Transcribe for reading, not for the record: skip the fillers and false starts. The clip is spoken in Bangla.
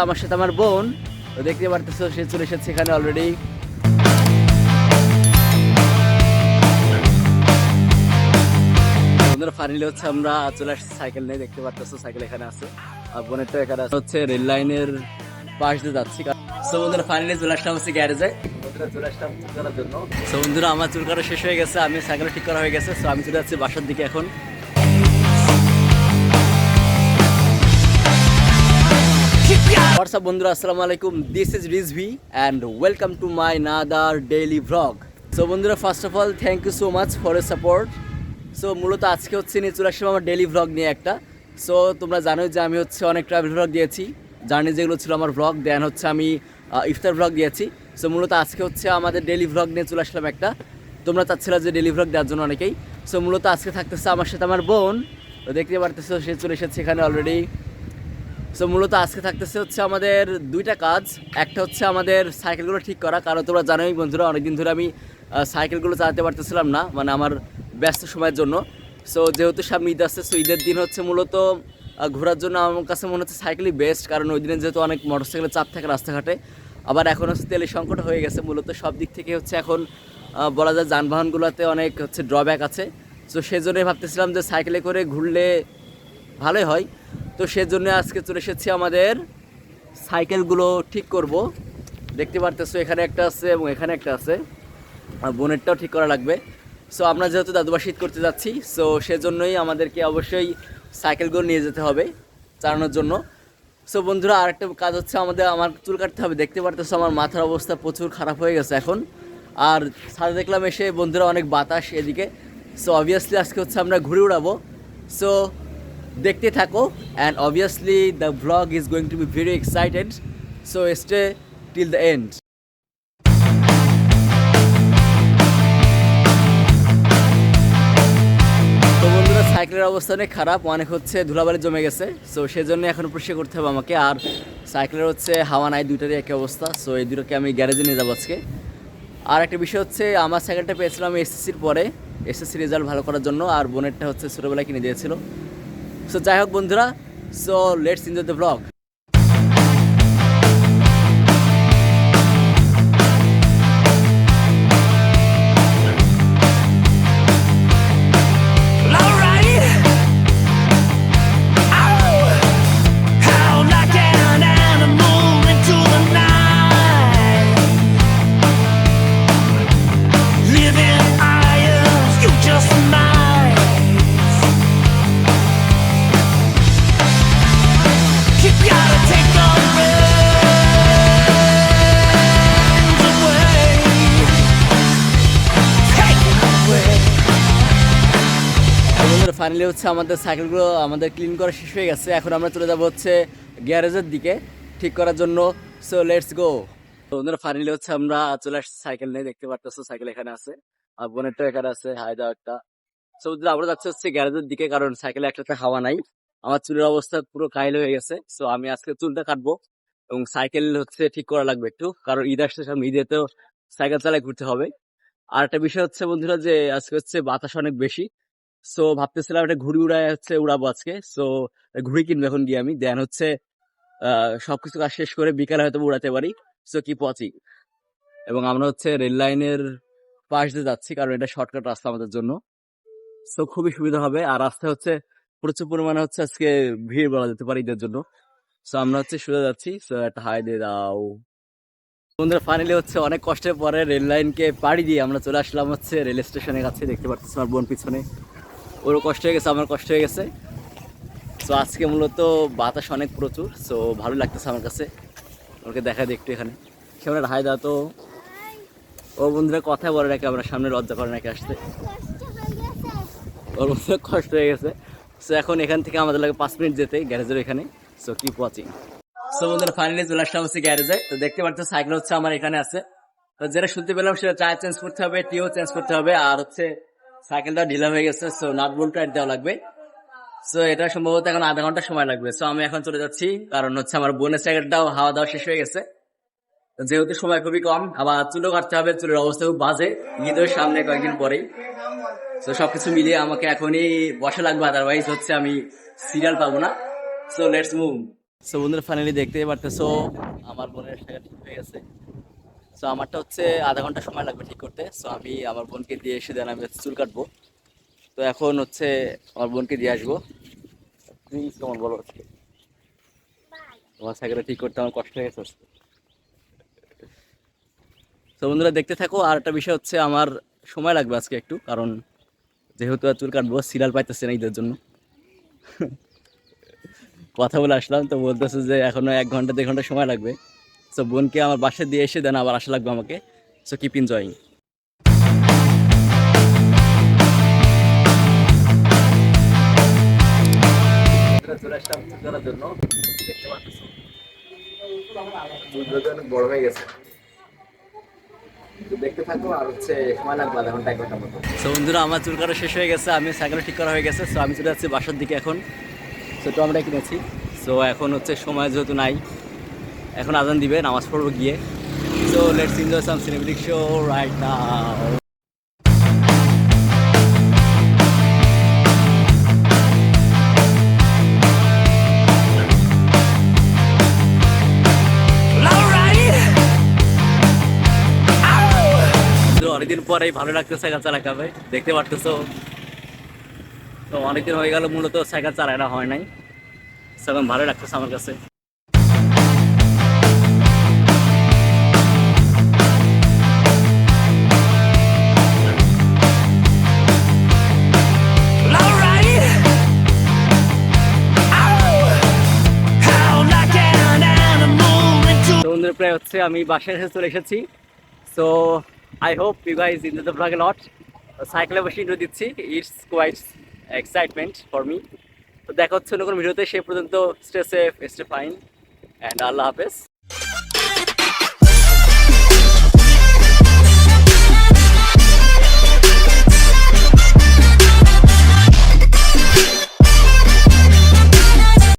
আমার সাথে আমার বোন, তো দেখতে পারতেছো সে চলে এসেছে এখানে অলরেডি। বন্ধুরা ফাইনালি হচ্ছে আমরা চলে আসছি সাইকেল নিয়ে, দেখতে পারতেছো সাইকেল এখানে আছে আর বোনেরটা এখানে আছে, হচ্ছে রেল লাইনের পাশ দিয়ে যাচ্ছি। সো বন্ধুরা ফাইনালি চলে আসলাম হচ্ছে গ্যারেজে, চলে আসলাম চুল করার জন্য। সো বন্ধুরা আমার চুল করা শেষ হয়ে গেছে, আমি সাইকেল ঠিক করা হয়ে গেছে। সো আমি চলে যাচ্ছি বাসার দিকে এখন। হোয়াটসঅ্যাপ বন্ধুরা, আসসালামু আলাইকুম, this is Rizvi and welcome to my another daily vlog. So বন্ধুরা first of all thank you so much for a support. So মূলত আজকে হচ্ছে নিয়ে চলে আসলাম আমার ডেইলি ভ্লগ নিয়ে একটা। সো তোমরা জানোই যে আমি হচ্ছে অনেক ট্রাভেল ভ্লগ দিয়েছি, জার্নি যেগুলো ছিল আমার ভ্লগ, দেন হচ্ছে আমি ইফতার ভ্লগ দিয়েছি। সো মূলত আজকে হচ্ছে আমাদের ডেইলি ভ্লগ নিয়ে চলে আসলাম একটা। তোমরা চাচ্ছিলা যে ডেইলি ভ্লগ দেওয়ার জন্য অনেকেই। সো মূলত আজকে থাকতেছে আমার সাথে আমার বোন, তো দেখতে পারতেছো সে চলে এসেছে এখানে অলরেডি। সো মূলত আজকে থাকতেছে হচ্ছে আমাদের দুইটা কাজ। একটা হচ্ছে আমাদের সাইকেলগুলো ঠিক করা, কারণ তোমরা জানোই বন্ধুরা অনেকদিন ধরে আমি সাইকেলগুলো চালাতে পারতেছিলাম না, মানে আমার ব্যস্ত সময়ের জন্য। সো যেহেতু সামনে ঈদ আসছে, সো ঈদের দিন হচ্ছে মূলত ঘোরার জন্য আমার কাছে মনে হচ্ছে সাইকেলই বেস্ট, কারণ ওই দিনে যেহেতু অনেক মোটরসাইকেলের চাপ থাকে রাস্তাঘাটে, আবার এখন হচ্ছে তেলের সংকট হয়ে গেছে। মূলত সব দিক থেকে হচ্ছে এখন বলা যায় যানবাহনগুলোতে অনেক হচ্ছে ড্রব্যাক আছে। সো সেজন্যই ভাবতেছিলাম যে সাইকেলে করে ঘুরলে ভালোই হয়। তো সেজন্য আজকে চলে এসেছি আমাদের সাইকেলগুলো ঠিক করব। দেখতে পারতেছো এখানে একটা আছে এবং এখানে একটা আছে, আর বোনেরটাও ঠিক করা লাগবে। সো আমরা যেহেতু দাদুবা শীত করতে যাচ্ছি, সো সেজন্যই আমাদেরকে অবশ্যই সাইকেলগুলো নিয়ে যেতে হবে চালানোর জন্য। সো বন্ধুরা আরেকটা কাজ হচ্ছে আমার চুল কাটতে হবে। দেখতে পারতেছো আমার মাথার অবস্থা প্রচুর খারাপ হয়ে গেছে এখন। আর সাথে দেখলাম এসে বন্ধুরা অনেক বাতাস এদিকে। সো অবভিয়াসলি আজকে হচ্ছে আমরা ঘুরে উড়াবো। সো দেখতে থাকো, and obviously the vlog is going to be very excited. So stay till the end. তো বন্ধুরা সাইকেলের অবস্থা অনেক খারাপ, অনেক হচ্ছে ধুলাবালি জমে গেছে। সো সেজন্য এখন পরিষ্কার করতে হবে আমাকে। আর সাইকেলের হচ্ছে হাওয়া নাই, দুইটারই একই অবস্থা। সো এই দুটোকে আমি গ্যারেজে নিয়ে যাবো আজকে। আর একটা বিষয় হচ্ছে আমার সাইকেলটা পেয়েছিলাম এসএসসির পরে, এসএসসি রেজাল্ট ভালো করার জন্য, আর বোনেরটা হচ্ছে ছোটোবেলায় কিনে দিয়েছিল। সো যাই হোক বন্ধুরা, so let's enjoy the blog. Finally হচ্ছে আমাদের সাইকেলগুলো আমাদের ক্লিন করা শেষ হয়ে গেছে। এখন আমরা চলে যাবো হচ্ছে গ্যারেজের দিকে ঠিক করার জন্য। So let's go. তো বন্ধুরা ফাইনালি হচ্ছে আমরা চলে আসছি সাইকেল নিয়ে, দেখতে পারতেছো সাইকেল এখানে আছে আর বোনেরটা এখানে আছে, হাই দাও একটা। সো বন্ধুরা আমরা যাচ্ছি হচ্ছে গ্যারেজের দিকে, কারণ সাইকেলে একটাতে হাওয়া নাই, আমার চুলের অবস্থা পুরো কাহিল হয়ে গেছে। সো আমি আজকে চুলটা কাটবো এবং সাইকেল হচ্ছে ঠিক করা লাগবে একটু, কারণ ঈদ আসছে সামনে, ঈদেতেও সাইকেল চালায় ঘুরতে হবে। আর একটা বিষয় হচ্ছে বন্ধুরা যে আজকে হচ্ছে বাতাস অনেক বেশি। সো ভাবতেছিলাম একটা ঘুড়ি উড়াবো আজকে। সো ঘুড়ি কিনবো এখন গিয়ে আমি, দেন হচ্ছে সবকিছু কাজ শেষ করে বিকালে হয়তো উড়াতে পারি। সো কি পচি, এবং আমরা হচ্ছে রেল লাইনের পাশ দিয়ে যাচ্ছি, কারণ এটা শর্টকাট রাস্তা আমাদের জন্য। সো খুবই সুবিধা হবে। আর রাস্তায় হচ্ছে প্রচুর পরিমাণে হচ্ছে আজকে ভিড় বলা যেতে পারে ঈদের জন্য। সো আমরা হচ্ছে সোজা যাচ্ছি। সো একটা হাই দিয়ে দাও বন্ধুরা। ফাইনালি হচ্ছে অনেক কষ্টের পরে রেল লাইনকে পাড়ি দিয়ে আমরা চলে আসলাম হচ্ছে রেল স্টেশনের কাছে। দেখতে পাচ্ছি আমার বোন পিছনে, ওরও কষ্ট হয়ে গেছে, আমার কষ্ট হয়ে গেছে। সো আজকে মূলত বাতাস অনেক প্রচুর, সো ভালো লাগতেছে আমার কাছে। ওকে দেখা দিই একটু এখানে কেমন হাই দাও তো। ও বন্ধুরা কথা বলে নাকি আমরা সামনে, লজ্জা করে নাকি আসতে, ওর মধ্যে কষ্ট হয়ে গেছে। সো এখন এখান থেকে আমাদের লাগে 5 মিনিট যেতে গ্যারেজের এখানে। সো কি ওয়াচিং। সো বন্ধুরা ফাইনালি চলে আসলাম হচ্ছে গ্যারেজে। তো দেখতে পাচ্ছ সাইকেল হচ্ছে আমার এখানে আছে। তো যেটা শুনতে পেলাম সেটা টায়ার চেঞ্জ করতে হবে, টিও চেঞ্জ করতে হবে, আর হচ্ছে সাইকেলটা ঢিলা হয়ে গেছে। সো নাট বোল্ট টাইট দেওয়া লাগবে। সো এটা সম্ভবত এখন আধা ঘন্টা সময় লাগবে। সো আমি এখন চলে যাচ্ছি, কারণ হচ্ছে আমার বোনের সাইকেলটাও হাওয়া দাওয়া শেষ হয়ে গেছে। যেহেতু সময় খুবই কম, আবার চুলও কাটতে হবে, চুলের অবস্থা খুব বাজে, ঈদের সামনে কয়েকদিন পরেই। তো সবকিছু মিলিয়ে আমাকে এখনই বসা লাগবে, আদারওয়াইজ হচ্ছে আমি সিরিয়াল পাবো না। So let's move. সো বন্ধুরা ফাইনালি দেখতেই পারতেছো আমার বোনের সাথে ঠিক হয়ে গেছে। সো আমারটা হচ্ছে আধা ঘন্টা সময় লাগবে ঠিক করতে। সো আমি আমার বোনকে দিয়ে এসে দেন আমি হচ্ছে চুল কাটবো। তো এখন হচ্ছে আমার বোনকে দিয়ে আসবো। প্লিজ কেমন বলো আজকে তোমার সাইকেলটা ঠিক করতে আমার কষ্ট হয়ে গেছে আজকে। তো বন্ধুরা দেখতে থাকো। আর একটা বিষয় হচ্ছে আমার সময় লাগবে আজকে একটু, কারণ যেহেতু আর চুল কাটবো সিরিয়াল পাইতেছে না ঈদের জন্য। কথা বলে আসলাম তো বলতেছে যে এখনো 1 ঘন্টা 2 ঘন্টা সময় লাগবে। সো বোনকে আমার বাসায় দিয়ে এসে দেন আবার আসা লাগবে আমাকে। So keep enjoying. চলে আসলাম চুল কাটার জন্য। দেখতে পাচ্ছি চুলগুলো অনেক বড় হয়ে গেছে। তো দেখতে থাকো আর হচ্ছে সময় লাগবে আধা ঘন্টা 1 ঘন্টা মতো। সো বন্ধুরা আমার চুল কাটা শেষ হয়ে গেছে, আমি সাইকেল ঠিক করা হয়ে গেছে। সো আমি চলে যাচ্ছি বাসার দিকে এখন। সো টমেটো কিনেছি। সো এখন হচ্ছে সময় যেহেতু নাই, এখন আজান দিবে, নামাজ পড়বো গিয়ে। So let's enjoy some cinematic show right now. অনেকদিন পরেই ভালো লাগতেছে সাইকেল চালাতে হবে, দেখতে পারতেছো। তো অনেকদিন হয়ে গেল মূলত সাইকেল চালানো হয় নাই। এখন ভালো লাগতেছে আমার কাছে। তো বন্ধুরা প্রায় হচ্ছে আমি বাসায় এসে চলে এসেছি। So I hope you guys enjoy the vlog a lot. সাইকেলে বসে ইন্ট্রো দিচ্ছি, it's quite excitement for me. তো দেখা হচ্ছে অন্য কোনো ভিডিওতে, সে পর্যন্ত stay safe, stay fine and আল্লাহ হাফেজ।